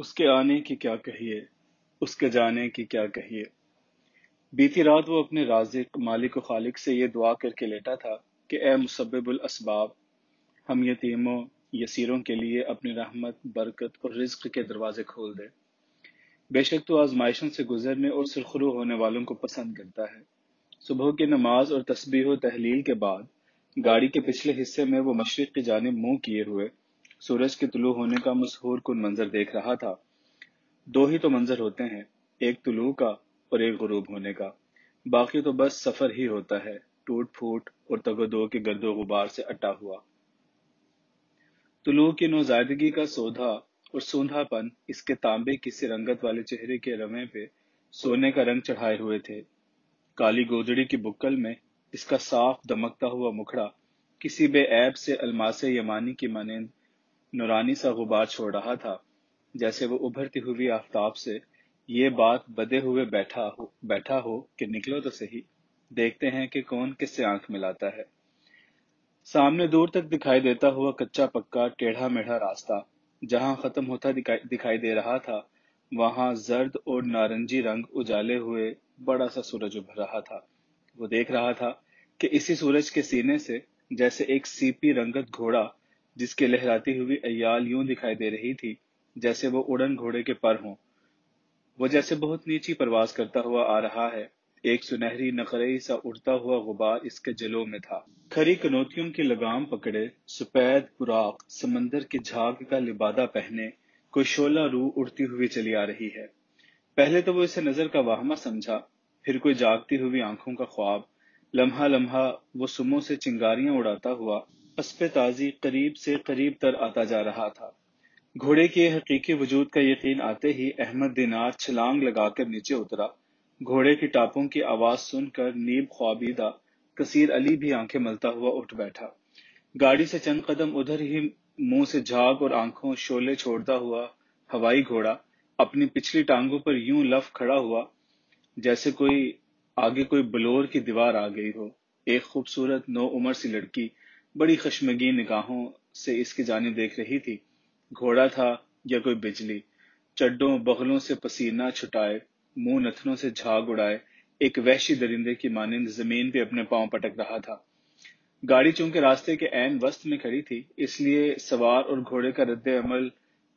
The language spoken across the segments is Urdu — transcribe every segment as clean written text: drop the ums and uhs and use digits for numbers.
اس کے آنے کی کیا کہیے، اس کے جانے کی کیا کہیے۔ بیتی رات وہ اپنے رازق مالک و خالق سے یہ دعا کر کے لیٹا تھا کہ اے مسبب الاسباب، ہم یتیموں یسیروں کے لیے اپنی رحمت، برکت اور رزق کے دروازے کھول دے۔ بے شک تو آزمائشوں سے گزرنے اور سرخرو ہونے والوں کو پسند کرتا ہے۔ صبح کی نماز اور تسبیح و تحلیل کے بعد گاڑی کے پچھلے حصے میں وہ مشرق کی جانب منہ کیے ہوئے سورج کے طلوع ہونے کا مسحور کن منظر دیکھ رہا تھا۔ دو ہی تو منظر ہوتے ہیں، ایک طلوع کا اور ایک غروب ہونے کا، باقی تو بس سفر ہی ہوتا ہے، ٹوٹ پھوٹ اور تگ و دو کے گرد و غبار سے اٹا ہوا۔ طلوع کی نوزائیدگی کا سودھا اور سوندھا پن اس کے تانبے کی سی رنگت والے چہرے کے رمے پہ سونے کا رنگ چڑھائے ہوئے تھے۔ کالی گودڑی کی بکل میں اس کا صاف دمکتا ہوا مکھڑا کسی بے عیب سے الماس یمانی کی مانند نورانی سا غبار چھوڑ رہا تھا، جیسے وہ ابھرتی ہوئی آفتاب سے یہ بات بدے ہوئے بیٹھا ہو کہ نکلو تو صحیح، دیکھتے ہیں کہ کون کس سے آنکھ ملاتا ہے۔ سامنے دور تک دکھائی دیتا ہوا کچا پکا ٹیڑھا میڑھا راستہ جہاں ختم ہوتا دکھائی دے رہا تھا، وہاں زرد اور نارنجی رنگ اجالے ہوئے بڑا سا سورج ابھر رہا تھا۔ وہ دیکھ رہا تھا کہ اسی سورج کے سینے سے جیسے ایک سیپی رنگت گھوڑا جس کے لہراتی ہوئی ایال یوں دکھائی دے رہی تھی جیسے وہ اڑن گھوڑے کے پر ہوں، وہ جیسے بہت نیچی پرواز کرتا ہوا آ رہا ہے۔ ایک سنہری نقرئی سا اڑتا ہوا غبار اس کے جلوں میں تھا۔ کھری کنوتیوں کی لگام پکڑے سفید براق سمندر کی جھاگ کا لبادہ پہنے کوئی شعلہ روح اڑتی ہوئی چلی آ رہی ہے۔ پہلے تو وہ اسے نظر کا واہمہ سمجھا، پھر کوئی جاگتی ہوئی آنکھوں کا خواب۔ لمحہ لمحہ وہ سموں سے چنگاریاں اڑاتا ہوا اسپِ تازی قریب سے قریب تر آتا جا رہا تھا۔ گھوڑے کے حقیقی وجود کا یقین آتے ہی احمد دینار چھلانگ لگا کر نیچے اترا۔ گھوڑے کی ٹاپوں کی آواز سن کر نیب خوابیدہ کثیر علی بھی آنکھیں ملتا ہوا اٹھ بیٹھا۔ گاڑی سے چند قدم ادھر ہی منہ سے جھاگ اور آنکھوں شعلے چھوڑتا ہوا ہوائی گھوڑا اپنی پچھلی ٹانگوں پر یوں لف کھڑا ہوا جیسے آگے کوئی بلور کی دیوار آ گئی ہو۔ ایک خوبصورت نو عمر سی لڑکی بڑی خشمگین نگاہوں سے اس کی جانب دیکھ رہی تھی۔ گھوڑا تھا یا کوئی بجلی، چڈوں بغلوں سے پسینہ چھٹائے، منہ نتنوں سے جھاگ اڑائے ایک وحشی درندے کی مانند زمین پہ اپنے پاؤں پٹک رہا تھا۔ گاڑی چونکہ راستے کے عین وسط میں کھڑی تھی، اس لیے سوار اور گھوڑے کا رد عمل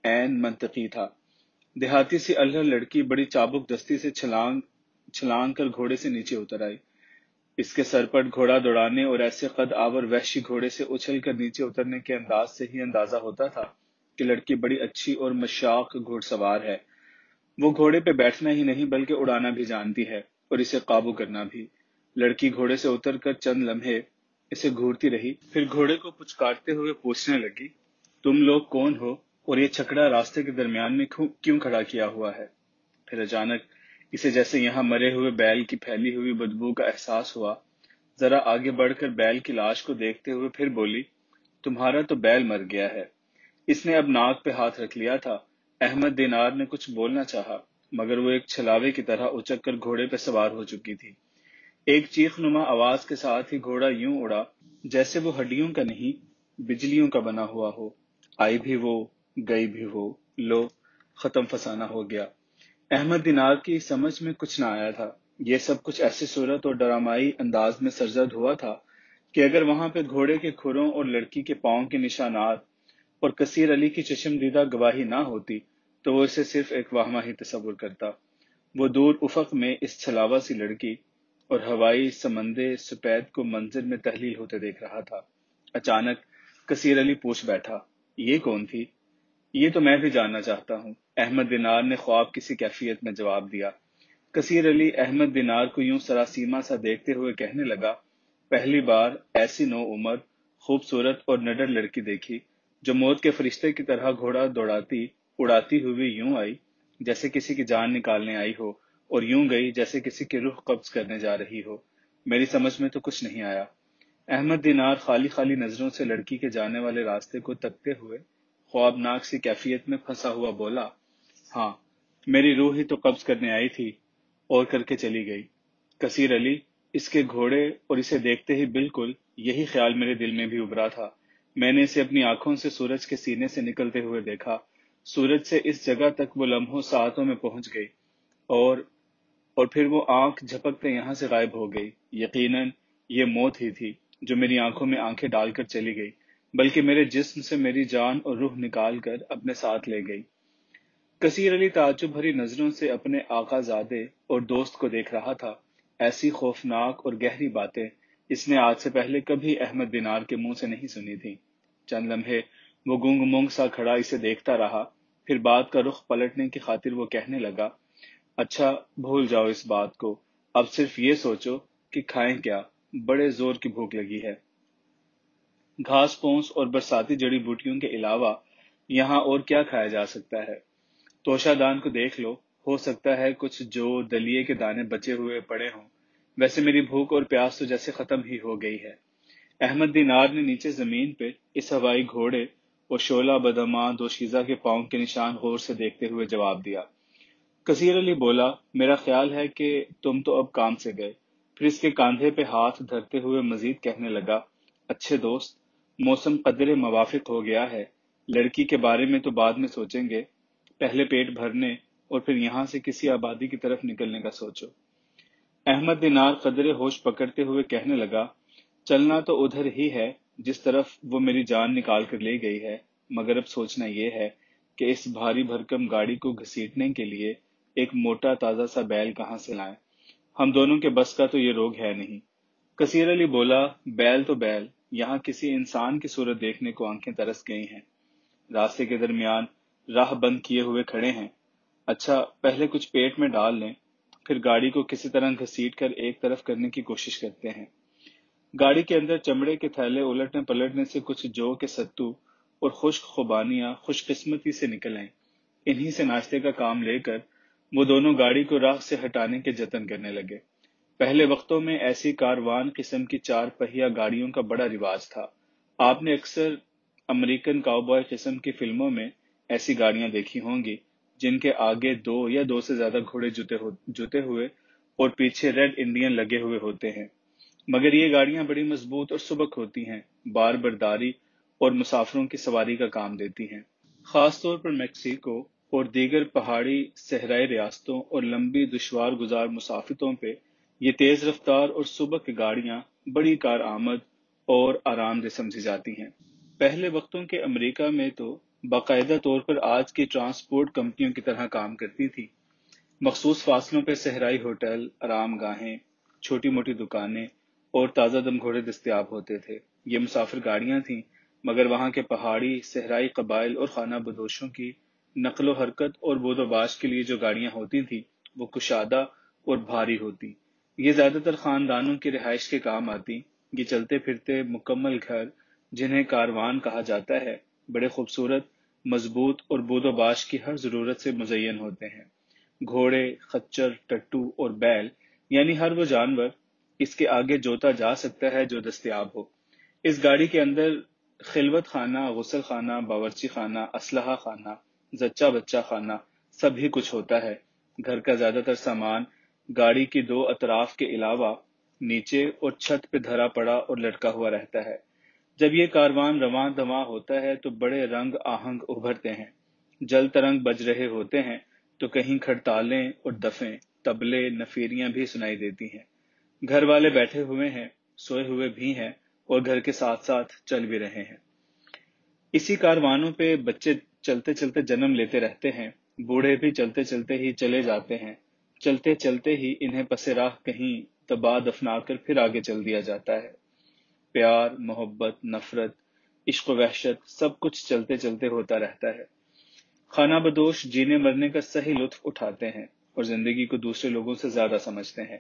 عین منطقی تھا۔ دیہاتی سی الہر لڑکی بڑی چابک دستی سے چھلانگ کر گھوڑے سے نیچے اتر آئی۔ اس کے سرپٹ گھوڑا دوڑانے اور ایسے قد آور وحشی گھوڑے سے اچھل کر نیچے اترنے کے انداز سے ہی اندازہ ہوتا تھا کہ لڑکی بڑی اچھی اور مشاق گھوڑ سوار ہے۔ وہ گھوڑے پہ بیٹھنا ہی نہیں بلکہ اڑانا بھی جانتی ہے اور اسے قابو کرنا بھی۔ لڑکی گھوڑے سے اتر کر چند لمحے اسے گھورتی رہی، پھر گھوڑے کو پچکارتے ہوئے پوچھنے لگی، تم لوگ کون ہو اور یہ چھکڑا راستے کے درمیان میں کیوں کھڑا کیا ہوا ہے؟ پھر اچانک اسے جیسے یہاں مرے ہوئے بیل کی پھیلی ہوئی بدبو کا احساس ہوا۔ ذرا آگے بڑھ کر بیل کی لاش کو دیکھتے ہوئے پھر بولی، تمہارا تو بیل مر گیا ہے۔ اس نے اب ناک پہ ہاتھ رکھ لیا تھا۔ احمد دینار نے کچھ بولنا چاہا مگر وہ ایک چھلاوے کی طرح اچک کر گھوڑے پہ سوار ہو چکی تھی۔ ایک چیخ نما آواز کے ساتھ ہی گھوڑا یوں اڑا جیسے وہ ہڈیوں کا نہیں بجلیوں کا بنا ہوا ہو۔ آئی بھی وہ، گئی بھی وہ، لو ختم فسانہ ہو گیا۔ احمد دینار کی سمجھ میں کچھ نہ آیا تھا۔ یہ سب کچھ ایسی صورت اور ڈرامائی انداز میں سرزد ہوا تھا کہ اگر وہاں پہ گھوڑے کے کھروں اور لڑکی کے پاؤں کے نشانات اور کثیر علی کی چشم دیدہ گواہی نہ ہوتی تو وہ اسے صرف ایک واہمہ ہی تصور کرتا۔ وہ دور افق میں اس چھلاوا سی لڑکی اور ہوائی سمندے سپید کو منظر میں تحلیل ہوتے دیکھ رہا تھا۔ اچانک کثیر علی پوچھ بیٹھا، یہ کون تھی؟ یہ تو میں بھی جاننا چاہتا ہوں، احمد دینار نے خواب کسی کیفیت میں جواب دیا۔ کثیر علی احمد دینار کو یوں سراسیما سا دیکھتے ہوئے کہنے لگا، پہلی بار ایسی نو عمر خوبصورت اور نڈر لڑکی دیکھی جو موت کے فرشتے کی طرح گھوڑا اڑاتی ہوئی یوں آئی جیسے کسی کی جان نکالنے آئی ہو اور یوں گئی جیسے کسی کی روح قبض کرنے جا رہی ہو۔ میری سمجھ میں تو کچھ نہیں آیا۔ احمد دینار خالی خالی نظروں سے لڑکی کے جانے والے راستے کو تکتے ہوئے خوابناک سی کیفیت میں پھنسا ہوا بولا، ہاں میری روح ہی تو قبض کرنے آئی تھی اور کر کے چلی گئی۔ کثیر علی، اس کے گھوڑے اور اسے دیکھتے ہی بالکل یہی خیال میرے دل میں بھی ابھرا تھا۔ میں نے اسے اپنی آنکھوں سے سورج کے سینے سے نکلتے ہوئے دیکھا سورج سے اس جگہ تک وہ لمحوں ساعتوں میں پہنچ گئی، اور اور پھر وہ آنکھ جھپکتے یہاں سے غائب ہو گئی۔ یقیناً یہ موت ہی تھی جو میری آنکھوں میں آنکھیں ڈال کر چلی گئی، بلکہ میرے جسم سے میری جان اور روح نکال کر اپنے ساتھ لے گئی۔ کثیر علی تعجب بھری نظروں سے اپنے آقا زادے اور دوست کو دیکھ رہا تھا۔ ایسی خوفناک اور گہری باتیں اس نے آج سے پہلے کبھی احمد دینار کے منہ سے نہیں سنی تھی۔ چند لمحے وہ گونگ مونگ سا کھڑا اسے دیکھتا رہا، پھر بات کا رخ پلٹنے کی خاطر وہ کہنے لگا، اچھا بھول جاؤ اس بات کو، اب صرف یہ سوچو کہ کھائیں کیا، بڑے زور کی بھوک لگی ہے۔ گھاس پونس اور برساتی جڑی بوٹیوں کے علاوہ یہاں اور کیا کھایا جا سکتا ہے؟ توشہ دان کو دیکھ لو، ہو سکتا ہے کچھ جو دلیے کے دانے بچے ہوئے پڑے ہوں، ویسے میری بھوک اور پیاس تو جیسے ختم ہی ہو گئی ہے۔ احمد دینار نے نیچے زمین پہ اس ہوائی گھوڑے اور شعلہ بدماں دوشیزہ کے پاؤں کے نشان غور سے دیکھتے ہوئے جواب دیا۔ کثیر علی بولا، میرا خیال ہے کہ تم تو اب کام سے گئے۔ پھر اس کے کاندھے پہ ہاتھ دھرتے ہوئے مزید کہنے لگا، اچھے دوست، موسم قدرے موافق ہو گیا ہے، لڑکی کے بارے میں تو بعد میں سوچیں گے، پہلے پیٹ بھرنے اور پھر یہاں سے کسی آبادی کی طرف نکلنے کا سوچو۔ احمد دینار قدرے ہوش پکڑتے ہوئے کہنے لگا، چلنا تو ادھر ہی ہے جس طرف وہ میری جان نکال کر لے گئی ہے، مگر اب سوچنا یہ ہے کہ اس بھاری بھرکم گاڑی کو گھسیٹنے کے لیے ایک موٹا تازہ سا بیل کہاں سے لائیں۔ ہم دونوں کے بس کا تو یہ روگ ہے نہیں۔ کثیر علی بولا، بیل تو بیل، یہاں کسی انسان کی صورت دیکھنے کو آنکھیں ترس گئی ہیں۔ راستے کے درمیان راہ بند کیے ہوئے کھڑے ہیں۔ اچھا پہلے کچھ پیٹ میں ڈال لیں، پھر گاڑی کو کسی طرح گھسیٹ کر ایک طرف کرنے کی کوشش کرتے ہیں۔ گاڑی کے اندر چمڑے کے تھیلے الٹنے پلٹنے سے کچھ جو کے ستو اور خشک خوبانیاں خوش قسمتی سے نکل آئیں۔ انہی سے ناشتے کا کام لے کر وہ دونوں گاڑی کو راہ سے ہٹانے کے جتن کرنے لگے۔ پہلے وقتوں میں ایسی کاروان قسم کی چار پہیا گاڑیوں کا بڑا رواج تھا۔ آپ نے اکثر امریکن کاؤبوائے قسم کی فلموں میں ایسی گاڑیاں دیکھی ہوں گی جن کے آگے دو یا دو سے زیادہ گھوڑے جتے ہوئے اور پیچھے ریڈ انڈین لگے ہوئے ہوتے ہیں، مگر یہ گاڑیاں بڑی مضبوط اور سبک ہوتی ہیں، بار برداری اور مسافروں کی سواری کا کام دیتی ہیں۔ خاص طور پر میکسیکو اور دیگر پہاڑی صحرائی ریاستوں اور لمبی دشوار گزار مسافتوں پہ یہ تیز رفتار اور سبک گاڑیاں بڑی کارآمد اور آرام دہ سمجھی جاتی ہیں۔ پہلے وقتوں کے امریکہ میں تو باقاعدہ طور پر آج کی ٹرانسپورٹ کمپنیوں کی طرح کام کرتی تھی۔ مخصوص فاصلوں پہ صحرائی ہوٹل، آرام گاہیں، چھوٹی موٹی دکانیں اور تازہ دم گھوڑے دستیاب ہوتے تھے۔ یہ مسافر گاڑیاں تھیں، مگر وہاں کے پہاڑی صحرائی قبائل اور خانہ بدوشوں کی نقل و حرکت اور بود و باش کے لیے جو گاڑیاں ہوتی تھیں وہ کشادہ اور بھاری ہوتی۔ یہ زیادہ تر خاندانوں کی رہائش کے کام آتی۔ یہ چلتے پھرتے مکمل گھر جنہیں کاروان کہا جاتا ہے، بڑے خوبصورت، مضبوط اور بود و باش کی ہر ضرورت سے مزین ہوتے ہیں۔ گھوڑے، خچر، ٹٹو اور بیل، یعنی ہر وہ جانور اس کے آگے جوتا جا سکتا ہے جو دستیاب ہو۔ اس گاڑی کے اندر خلوت خانہ، غسل خانہ، باورچی خانہ، اسلحہ خانہ، زچہ بچہ خانہ، سب ہی کچھ ہوتا ہے۔ گھر کا زیادہ تر سامان گاڑی کی دو اطراف کے علاوہ نیچے اور چھت پہ دھرا پڑا اور لٹکا ہوا رہتا ہے۔ جب یہ کاروان رواں دواں ہوتا ہے تو بڑے رنگ آہنگ ابھرتے ہیں، جل ترنگ بج رہے ہوتے ہیں تو کہیں کھڑتالیں اور دفیں، طبلے، نفیریاں بھی سنائی دیتی ہیں۔ گھر والے بیٹھے ہوئے ہیں، سوئے ہوئے بھی ہیں اور گھر کے ساتھ ساتھ چل بھی رہے ہیں۔ اسی کاروانوں پہ بچے چلتے چلتے جنم لیتے رہتے ہیں، بوڑھے بھی چلتے چلتے ہی چلے جاتے ہیں، چلتے چلتے ہی انہیں پس راہ کہیں دبا دفنا کر پھر آگے چل دیا جاتا ہے۔ پیار، محبت، نفرت، عشق و وحشت، سب کچھ چلتے چلتے ہوتا رہتا ہے۔ خانہ بدوش جینے مرنے کا صحیح لطف اٹھاتے ہیں اور زندگی کو دوسرے لوگوں سے زیادہ سمجھتے ہیں۔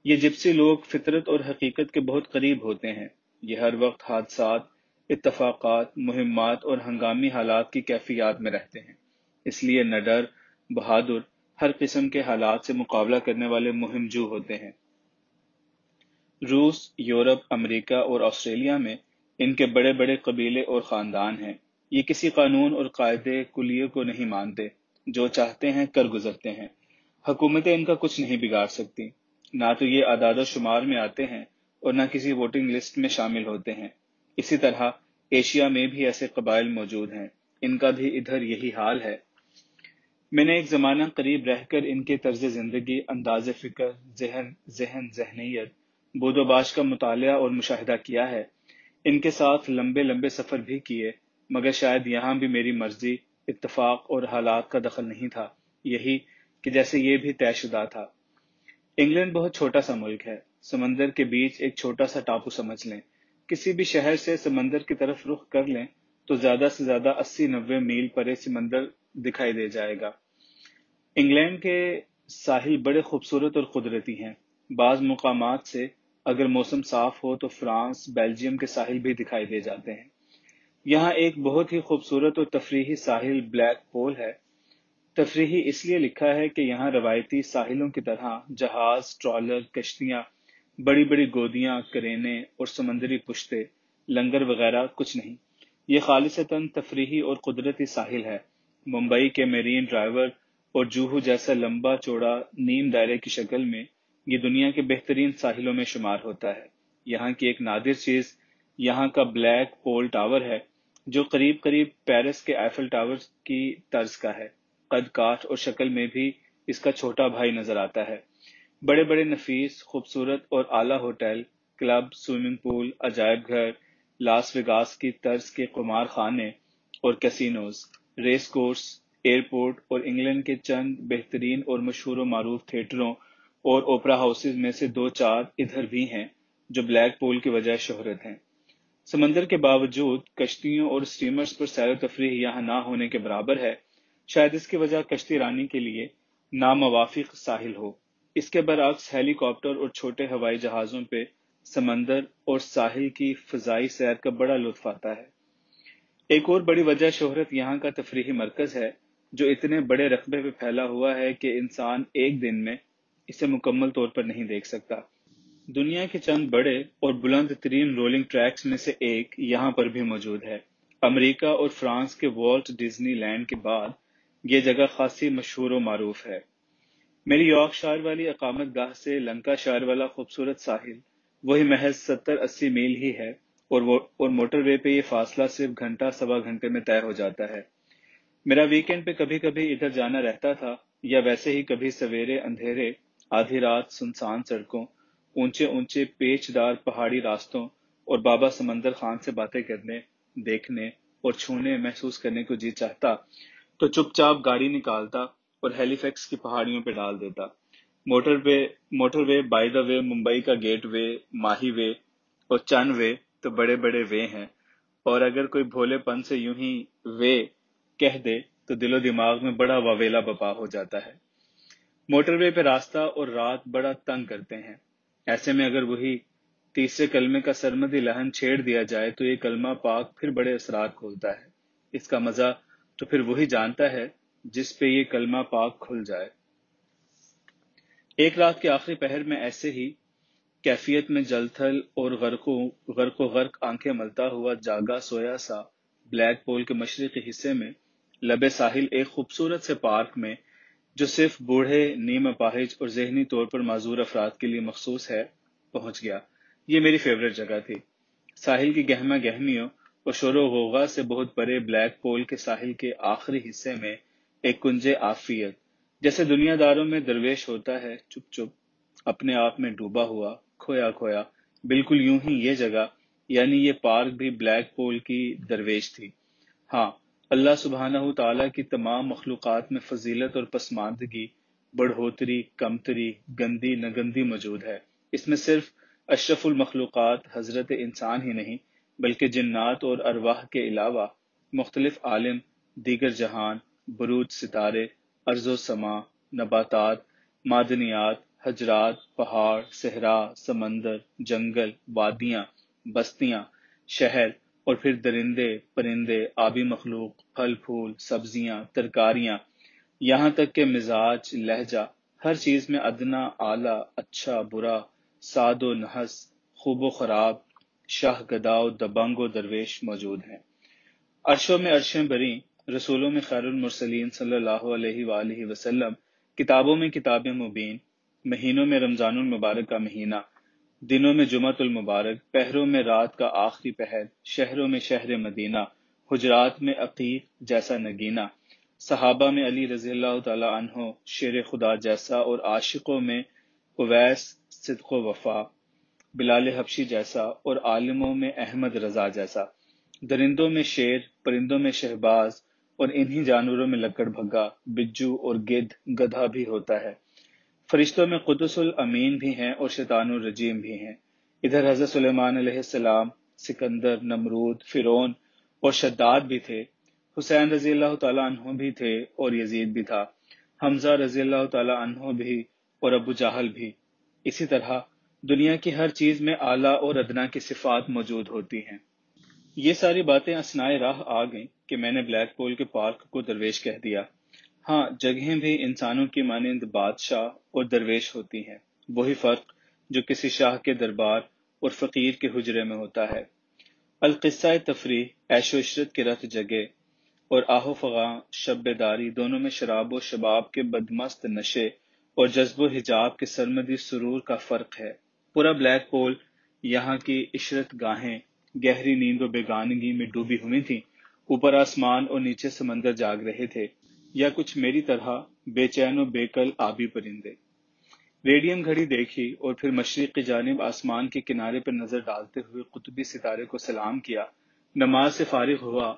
یہ جپسی لوگ فطرت اور حقیقت کے بہت قریب ہوتے ہیں۔ یہ ہر وقت حادثات، اتفاقات، مہمات اور ہنگامی حالات کی کیفیات میں رہتے ہیں، اس لیے نڈر، بہادر، ہر قسم کے حالات سے مقابلہ کرنے والے مہم جو ہوتے ہیں۔ روس، یورپ، امریکہ اور آسٹریلیا میں ان کے بڑے بڑے قبیلے اور خاندان ہیں۔ یہ کسی قانون اور قاعدے کلیے کو نہیں مانتے، جو چاہتے ہیں کر گزرتے ہیں۔ حکومتیں ان کا کچھ نہیں بگاڑ سکتی، نہ تو یہ اعداد و شمار میں آتے ہیں اور نہ کسی ووٹنگ لسٹ میں شامل ہوتے ہیں۔ اسی طرح ایشیا میں بھی ایسے قبائل موجود ہیں۔ ان کا بھی ادھر یہی حال ہے۔ میں نے ایک زمانہ قریب رہ کر ان کے طرز زندگی، انداز فکر، ذہنیت، بود و باش کا مطالعہ اور مشاہدہ کیا ہے۔ ان کے ساتھ لمبے لمبے سفر بھی کیے، مگر شاید یہاں بھی میری مرضی، اتفاق اور حالات کا دخل نہیں تھا، یہی کہ جیسے یہ بھی طے شدہ تھا۔ انگلینڈ بہت چھوٹا سا ملک ہے، سمندر کے بیچ ایک چھوٹا سا ٹاپو سمجھ لیں۔ کسی بھی شہر سے سمندر کی طرف رخ کر لیں تو زیادہ سے زیادہ 80-90 میل پرے سمندر دکھائی دے جائے گا۔ انگلینڈ کے ساحل بڑے خوبصورت اور قدرتی ہیں۔ بعض مقامات سے اگر موسم صاف ہو تو فرانس، بیلجیم کے ساحل بھی دکھائی دے جاتے ہیں۔ یہاں ایک بہت ہی خوبصورت اور تفریحی ساحل بلیک پول ہے۔ تفریحی اس لیے لکھا ہے کہ یہاں روایتی ساحلوں کی طرح جہاز، ٹرالر، کشتیاں، بڑی بڑی گودیاں، کرینے اور سمندری پشتے، لنگر وغیرہ کچھ نہیں۔ یہ خالصتاً تفریحی اور قدرتی ساحل ہے۔ ممبئی کے میرین ڈرائیور اور جوہو جیسا لمبا چوڑا نیم دائرے کی شکل میں یہ دنیا کے بہترین ساحلوں میں شمار ہوتا ہے۔ یہاں کی ایک نادر چیز یہاں کا بلیک پول ٹاور ہے، جو قریب قریب پیرس کے ایفل ٹاور کی طرز کا ہے۔ قد کاٹ اور شکل میں بھی اس کا چھوٹا بھائی نظر آتا ہے۔ بڑے بڑے نفیس، خوبصورت اور اعلیٰ ہوٹل، کلب، سوئمنگ پول، عجائب گھر، لاس ویگاس کی طرز کے قمار خانے اور کیسینوز، ریس کورس، ایئرپورٹ اور انگلینڈ کے چند بہترین اور مشہور و معروف تھیٹروں اور اوپرا ہاؤسز میں سے 2-4 ادھر بھی ہیں جو بلیک پول کی وجہ شہرت ہیں۔ سمندر کے باوجود کشتیوں اور سٹیمرز پر سیر و تفریح یہاں نہ ہونے کے برابر ہے۔ شاید اس کی وجہ کشتی رانی کے لیے ناموافق ساحل ہو۔ اس کے برعکس ہیلی کاپٹر اور چھوٹے ہوائی جہازوں پہ سمندر اور ساحل کی فضائی سیر کا بڑا لطف آتا ہے۔ ایک اور بڑی وجہ شہرت یہاں کا تفریحی مرکز ہے، جو اتنے بڑے رقبے پہ پھیلا ہوا ہے کہ انسان ایک دن میں اسے مکمل طور پر نہیں دیکھ سکتا۔ دنیا کے چند بڑے اور بلند ترین رولنگ ٹریکس میں سے ایک یہاں پر بھی موجود ہے۔ امریکہ اور فرانس کے والٹ ڈزنی لینڈ کے بعد یہ جگہ خاصی مشہور و معروف ہے۔ میری یارک شائر والی اقامت گاہ سے لنکا شائر والا خوبصورت ساحل وہی محض 70-80 میل ہی ہے، اور موٹر وے پہ یہ فاصلہ صرف گھنٹہ سوا گھنٹے میں طے ہو جاتا ہے۔ میرا ویکینڈ پہ کبھی کبھی ادھر جانا رہتا تھا، یا ویسے ہی کبھی سویرے اندھیرے، آدھی رات سنسان سڑکوں، اونچے اونچے پیچ دار پہاڑی راستوں اور بابا سمندر خان سے باتیں کرنے، دیکھنے اور چھونے محسوس کرنے کو جی چاہتا تو چپ چاپ گاڑی نکالتا اور ہیلی فیکس کی پہاڑیوں پہ ڈال دیتا۔ موٹر وے بائی دا وے ممبئی کا گیٹ وے، ماہی وے اور چن وے تو بڑے بڑے وے ہیں، اور اگر کوئی بھولے پن سے یوں ہی وے کہہ دے تو دل و دماغ میں بڑا واویلا بپا ہو جاتا ہے۔ موٹر وے پہ راستہ اور رات بڑا تنگ کرتے ہیں۔ ایسے میں اگر وہی تیسرے کلمے کا سرمدی لہن چھیڑ دیا جائے تو یہ کلمہ پاک پھر بڑے اثرات کھولتا ہے۔ اس کا مزہ تو پھر وہی جانتا ہے جس پہ یہ کلمہ پاک کھل جائے۔ ایک رات کے آخری پہر میں ایسے ہی کیفیت میں جل تھل اور غرق و غرق آنکھیں ملتا ہوا جاگا سویا سا بلیک پول کے مشرقی حصے میں لبے ساحل ایک خوبصورت سے پارک میں، جو صرف بوڑھے، نیم اپاہج اور ذہنی طور پر معذور افراد کے لیے مخصوص ہے، پہنچ گیا۔ یہ میری فیوریٹ جگہ تھی۔ ساحل کی گہما گہمیوں اور شور و غوغا سے بہت پرے بلیک پول کے ساحل کے آخری حصے میں ایک کنج عافیت، جیسے دنیا داروں میں درویش ہوتا ہے، چپ چپ، اپنے آپ میں ڈوبا ہوا، کھویا کھویا، بالکل یوں ہی یہ جگہ، یعنی یہ پارک بھی بلیک پول کی درویش تھی۔ ہاں، اللہ سبحانہ تعالیٰ کی تمام مخلوقات میں فضیلت اور پسماندگی، بڑھوتری، کمتری، گندی نگندی موجود ہے۔ اس میں صرف اشرف المخلوقات حضرت انسان ہی نہیں، بلکہ جنات اور ارواح کے علاوہ مختلف عالم، دیگر جہان، بروج ستارے، ارض و سما، نباتات، معدنیات، حجرات، پہاڑ، صحرا، سمندر، جنگل، وادیاں، بستیاں، شہر، اور پھر درندے، پرندے، آبی مخلوق، پھل پھول، سبزیاں، ترکاریاں، یہاں تک کہ مزاج، لہجہ، ہر چیز میں ادنا، اعلیٰ، اچھا، برا، ساد و نحس، خوب و خراب، شاہ گدا و دبنگ و درویش موجود ہیں۔ عرشوں میں عرشیں بری، رسولوں میں خیر المرسلین صلی اللہ علیہ وآلہ وسلم، کتابوں میں کتاب مبین، مہینوں میں رمضان المبارک کا مہینہ، دنوں میں جمعۃ المبارک، پہروں میں رات کا آخری پہر، شہروں میں شہر مدینہ، حجرات میں عقیق جیسا نگینا، صحابہ میں علی رضی اللہ تعالی عنہ شیر خدا جیسا، اور عاشقوں میں اویس صدق و وفا، بلال حبشی جیسا، اور عالموں میں احمد رضا جیسا، درندوں میں شیر، پرندوں میں شہباز، اور انہی جانوروں میں لکڑ بھگا، بجو اور گدھ گدھا بھی ہوتا ہے۔ فرشتوں میں قدس الامین بھی ہیں اور شیطان الرجیم بھی ہیں۔ ادھر حضرت سلیمان علیہ السلام، سکندر، نمرود، فرعون اور شداد بھی تھے، حسین رضی اللہ تعالیٰ عنہ بھی تھے اور یزید بھی تھا، حمزہ رضی اللہ تعالیٰ عنہ بھی اور ابو جہل بھی۔ اسی طرح دنیا کی ہر چیز میں اعلیٰ اور ادنا کی صفات موجود ہوتی ہیں۔ یہ ساری باتیں اثنائے راہ آ گئیں کہ میں نے بلیک پول کے پارک کو درویش کہہ دیا۔ ہاں، جگہیں بھی انسانوں کی مانند بادشاہ اور درویش ہوتی ہیں، وہی فرق جو کسی شاہ کے دربار اور فقیر کے حجرے میں ہوتا ہے۔ القصہ تفریح، عیش و عشرت کے رت جگے، اور آہ و فغاں، شب بیداری، دونوں میں شراب و شباب کے بدمست نشے اور جذب و حجاب کے سرمدی سرور کا فرق ہے۔ پورا بلیک پول، یہاں کی عشرت گاہیں گہری نیند و بیگانگی میں ڈوبی ہوئی تھیں، اوپر آسمان اور نیچے سمندر جاگ رہے تھے، یا کچھ میری طرح بے چین و بے کل آبی پرندے۔ ریڈیم گھڑی دیکھی اور پھر مشرق کی جانب آسمان کے کنارے پر نظر ڈالتے ہوئے قطبی ستارے کو سلام کیا۔ نماز سے فارغ ہوا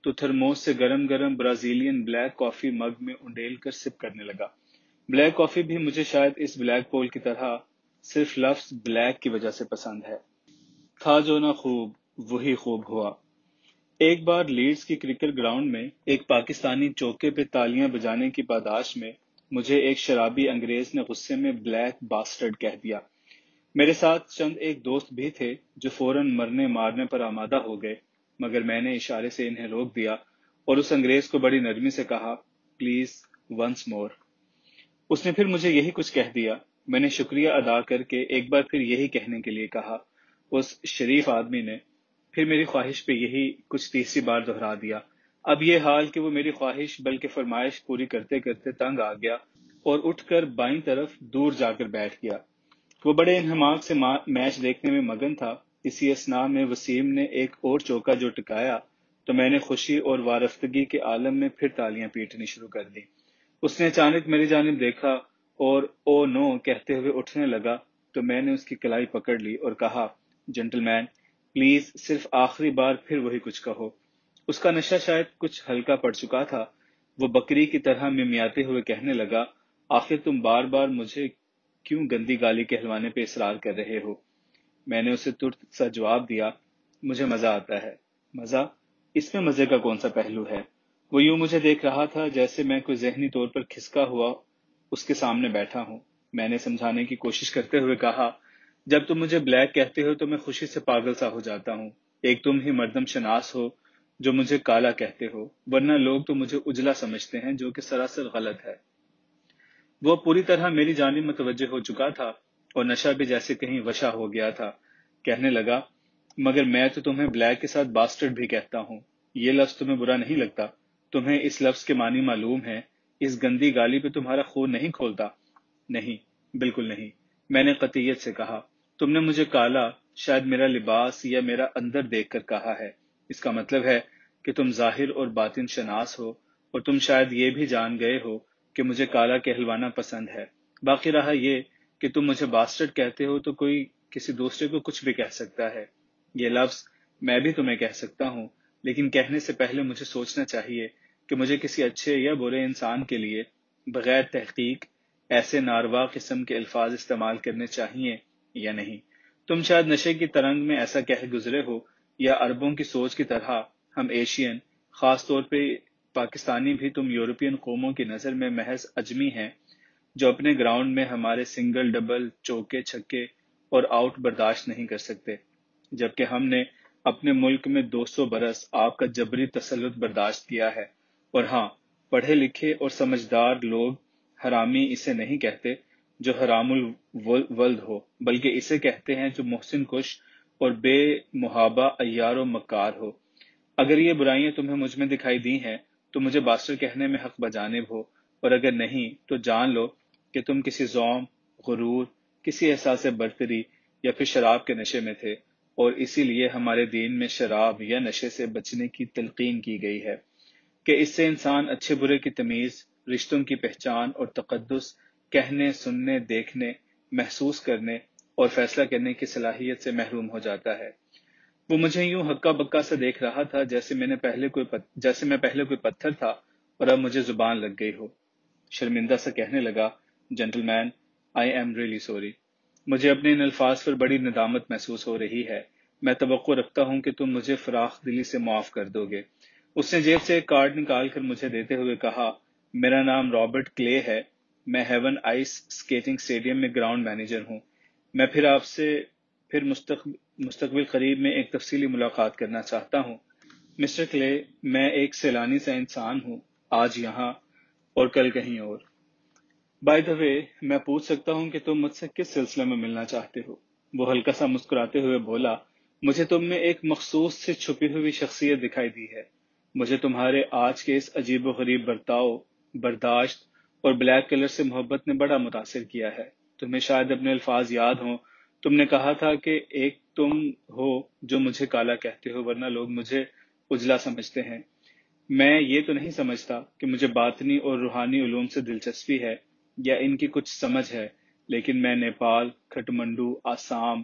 تو تھرموس سے گرم گرم برازیلین بلیک کافی مگ میں انڈیل کر سپ کرنے لگا۔ بلیک کافی بھی مجھے شاید اس بلیک پول کی طرح صرف لفظ بلیک کی وجہ سے پسند ہے۔ تھا جو نہ خوب وہی خوب ہوا۔ ایک بار لیڈز کی کرکٹ گراؤنڈ میں ایک پاکستانی چوکے پہ تالیاں بجانے کی پاداش میں مجھے ایک شرابی انگریز نے غصے میں بلیک باسٹرڈ کہہ دیا۔ میرے ساتھ چند ایک دوست بھی تھے جو فوراً مرنے مارنے پر آمادہ ہو گئے، مگر میں نے اشارے سے انہیں روک دیا اور اس انگریز کو بڑی نرمی سے کہا، پلیز ونس مور۔ اس نے پھر مجھے یہی کچھ کہہ دیا۔ میں نے شکریہ ادا کر کے ایک بار پھر یہی کہنے کے لیے کہا۔ اس شریف آدمی نے پھر میری خواہش پہ یہی کچھ تیسری بار دہرا دیا۔ اب یہ حال کہ وہ میری خواہش بلکہ فرمائش پوری کرتے کرتے تنگ آ گیا اور اٹھ کر بائیں طرف دور جا کر بیٹھ گیا۔ وہ بڑے انہماک سے میچ دیکھنے میں مگن تھا۔ اسی اثناء میں وسیم نے ایک اور چوکا جو ٹکایا تو میں نے خوشی اور وارفتگی کے عالم میں پھر تالیاں پیٹنی شروع کر دی۔ اس نے اچانک میری جانب دیکھا اور او نو کہتے ہوئے اٹھنے لگا تو میں نے اس کی کلائی پکڑ لی اور کہا، جنٹل مین، پلیز صرف آخری بار پھر وہی کچھ کہو۔ اس کا نشہ شاید کچھ ہلکا پڑ چکا تھا۔ وہ بکری کی طرح ممیاتے ہوئے کہنے لگا، آخر تم بار بار مجھے کیوں گندی گالی کہلوانے پہ اصرار کر رہے ہو؟ میں نے اسے ترت سا جواب دیا، مجھے مزہ آتا ہے۔ مزہ؟ اس میں مزے کا کون سا پہلو ہے؟ وہ یوں مجھے دیکھ رہا تھا جیسے میں کوئی ذہنی طور پر کھسکا ہوا اس کے سامنے بیٹھا ہوں۔ میں نے سمجھانے کی کوشش کرتے ہوئے کہا، جب تم مجھے بلیک کہتے ہو تو میں خوشی سے پاگل سا ہو جاتا ہوں۔ ایک تم ہی مردم شناس ہو جو مجھے کالا کہتے ہو، ورنہ لوگ تو مجھے اجلا سمجھتے ہیں، جو کہ سراسر غلط ہے۔ وہ پوری طرح میری جانب متوجہ ہو چکا تھا اور نشہ بھی جیسے کہیں وشا ہو گیا تھا۔ کہنے لگا، مگر میں تو تمہیں بلیک کے ساتھ باسٹرڈ بھی کہتا ہوں۔ یہ لفظ تمہیں برا نہیں لگتا؟ تمہیں اس لفظ کے معنی معلوم ہے؟ اس گندی گالی پہ تمہارا خون نہیں کھولتا؟ نہیں، بالکل نہیں، میں نے قطعیت سے کہا۔ تم نے مجھے کالا شاید میرا لباس یا میرا اندر دیکھ کر کہا ہے۔ اس کا مطلب ہے کہ تم ظاہر اور باطن شناس ہو، اور تم شاید یہ بھی جان گئے ہو کہ مجھے کالا کہلوانا پسند ہے۔ باقی رہا یہ کہ تم مجھے باسٹرڈ کہتے ہو تو کوئی کسی دوسرے کو کچھ بھی کہہ سکتا ہے۔ یہ لفظ میں بھی تمہیں کہہ سکتا ہوں، لیکن کہنے سے پہلے مجھے سوچنا چاہیے کہ مجھے کسی اچھے یا برے انسان کے لیے بغیر تحقیق ایسے ناروا قسم کے الفاظ استعمال کرنے چاہیے یا نہیں۔ تم شاید نشے کی ترنگ میں ایسا کہہ گزرے ہو، یا عربوں کی سوچ کی طرح ہم ایشین، خاص طور پہ پاکستانی بھی تم یورپین قوموں کی نظر میں محض اجمی ہیں جو اپنے گراؤنڈ میں ہمارے سنگل ڈبل چوکے چھکے اور آؤٹ برداشت نہیں کر سکتے، جبکہ ہم نے اپنے ملک میں 200 برس آپ کا جبری تسلط برداشت کیا ہے۔ اور ہاں، پڑھے لکھے اور سمجھدار لوگ حرامی اسے نہیں کہتے جو حرام الولد ہو، بلکہ اسے کہتے ہیں جو محسن کش اور بے محابہ عیار و مکار ہو۔ اگر یہ برائیاں تمہیں مجھ میں دکھائی دی ہیں تو مجھے باسٹر کہنے میں حق بجانب ہو، اور اگر نہیں تو جان لو کہ تم کسی زوم، غرور، کسی احساس برتری یا پھر شراب کے نشے میں تھے۔ اور اسی لیے ہمارے دین میں شراب یا نشے سے بچنے کی تلقین کی گئی ہے کہ اس سے انسان اچھے برے کی تمیز، رشتوں کی پہچان اور تقدس، کہنے، سننے، دیکھنے، محسوس کرنے اور فیصلہ کرنے کی صلاحیت سے محروم ہو جاتا ہے۔ وہ مجھے یوں ہکا بکا سے دیکھ رہا تھا جیسے میں پہلے کوئی پتھر تھا اور اب مجھے زبان لگ گئی ہو۔ شرمندہ سا کہنے لگا، gentleman, I am really sorry. مجھے اپنے ان الفاظ پر بڑی ندامت محسوس ہو رہی ہے۔ میں توقع رکھتا ہوں کہ تم مجھے فراخ دلی سے معاف کر دو گے۔ اس نے جیب سے ایک کارڈ نکال کر مجھے دیتے ہوئے کہا، میرا نام رابرٹ کلے ہے، میں ہیون آئس سکیٹنگ اسٹیڈیم میں گراؤنڈ مینیجر ہوں۔ میں آپ سے پھر مستقبل قریب میں ایک تفصیلی ملاقات کرنا چاہتا ہوں۔ مسٹر کلے، میں ایک سیلانی سا انسان ہوں، آج یہاں اور کل کہیں اور۔ بائی دا وے، میں پوچھ سکتا ہوں کہ تم مجھ سے کس سلسلے میں ملنا چاہتے ہو؟ وہ ہلکا سا مسکراتے ہوئے بولا، مجھے تم میں ایک مخصوص سے چھپی ہوئی شخصیت دکھائی دی ہے۔ مجھے تمہارے آج کے اس عجیب و غریب برتاؤ، برداشت اور بلیک کلر سے محبت نے بڑا متاثر کیا ہے۔ تمہیں شاید اپنے الفاظ یاد ہوں، تم نے کہا تھا کہ ایک تم ہو جو مجھے کالا کہتے ہو ورنہ لوگ مجھے اجلا سمجھتے ہیں۔ میں یہ تو نہیں سمجھتا کہ مجھے باطنی اور روحانی علوم سے دلچسپی ہے یا ان کی کچھ سمجھ ہے، لیکن میں نیپال، کھٹمنڈو، آسام،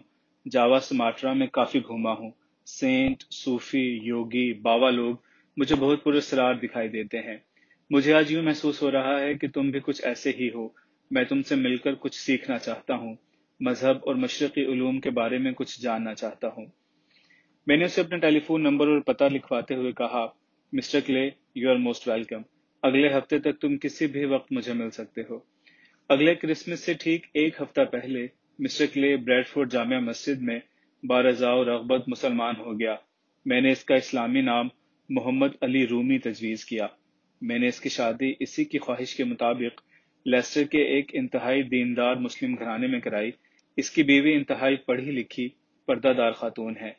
جاوا سماٹرا میں کافی گھوما ہوں۔ سینٹ، صوفی، یوگی، بابا لوگ مجھے بہت پراسرار دکھائی دیتے ہیں۔ مجھے آج یوں محسوس ہو رہا ہے کہ تم بھی کچھ ایسے ہی ہو۔ میں تم سے مل کر کچھ سیکھنا چاہتا ہوں، مذہب اور مشرقی علوم کے بارے میں کچھ جاننا چاہتا ہوں۔ میں نے اسے اپنا ٹیلی فون نمبر اور پتہ لکھواتے ہوئے کہا، Mr Clay, you are most welcome. اگلے ہفتے تک تم کسی بھی وقت مجھے مل سکتے ہو۔ اگلے کرسمس سے ٹھیک ایک ہفتہ پہلے mister clay bread Ford Jama Masjid میں بارضا و رغبت مسلمان ہو گیا۔ میں نے اس کا اسلامی نام محمد علی رومی تجویز کیا۔ میں نے اس کی شادی اسی کی خواہش کے مطابق لیسٹر کے ایک انتہائی دیندار مسلم گھرانے میں کرائی۔ اس کی بیوی انتہائی پڑھی لکھی پردہ دار خاتون ہے۔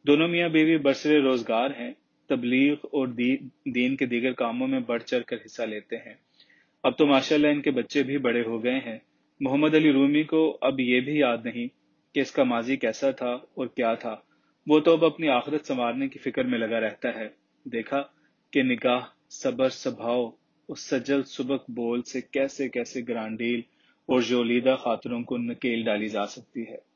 دونوں میاں بیوی برسر روزگار ہیں، تبلیغ اور دین کے دیگر کاموں میں بڑھ چڑھ کر حصہ لیتے ہیں۔ اب تو ماشاءاللہ ان کے بچے بھی بڑے ہو گئے ہیں۔ محمد علی رومی کو اب یہ بھی یاد نہیں کہ اس کا ماضی کیسا تھا اور کیا تھا۔ وہ تو اب اپنی آخرت سنوارنے کی فکر میں لگا رہتا ہے۔ دیکھا کہ نگاہ، صبر، سبھاؤ اس سجل سبک بول سے کیسے کیسے گرانڈیل اور جولیدہ خاطروں کو نکیل ڈالی جا سکتی ہے۔